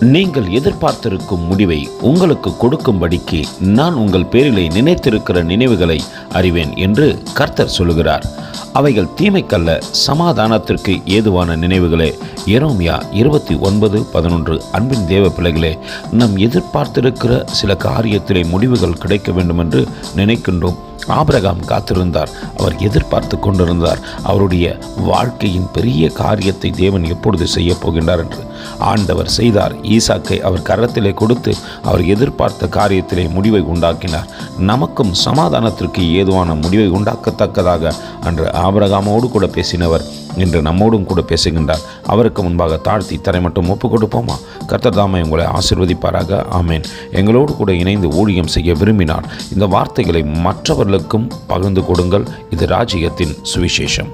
நீங்கள் எதிர்பார்த்திருக்கும் முடிவை உங்களுக்கு கொடுக்கும்படிக்கு நான் உங்கள் பேரிலே நினைத்திருக்கிற நினைவுகளை அறிவேன் என்று கர்த்தர் சொல்லுகிறார். அவைகள் தீமைக்கல்ல, சமாதானத்திற்கு ஏதுவான நினைவுகளே. எரேமியா 29:11. அன்பின் தேவ பிள்ளைகளே, நாம் எதிர்பார்த்திருக்கிற சில காரியத்திலே முடிவுகள் கிடைக்க வேண்டும் என்று நினைக்கின்றோம். ஆபிரகாம் காத்திருந்தார். அவர் எதிர்பார்த்து கொண்டிருந்தார் அவருடைய வாழ்க்கையின் பெரிய காரியத்தை தேவன் எப்பொழுது செய்ய போகின்றார் என்று. ஆண்டவர் செய்தார். ஈசாக்கை அவர் கரத்திலே கொடுத்து அவர் எதிர்பார்த்த காரியத்திலே முடிவை உண்டாக்கினார். நமக்கும் சமாதானத்திற்கு ஏதுவான முடிவை உண்டாக்கத்தக்கதாக அன்று ஆபிரகாமோடு கூட பேசினவர் இன்று நம்மோடும் கூட பேசுகின்றார். அவருக்கு முன்பாக தாழ்த்தி தரை மட்டும் ஒப்பு கொடுப்போமா? கர்த்தர் தாமே உங்களை ஆசீர்வதிப்பாராக. ஆமேன். எங்களோடு கூட இணைந்து ஊழியம் செய்ய விரும்பினார் இந்த வார்த்தைகளை மற்றவர்களுக்கும் பகிர்ந்து கொடுங்கள். இது ராஜ்யத்தின் சுவிசேஷம்.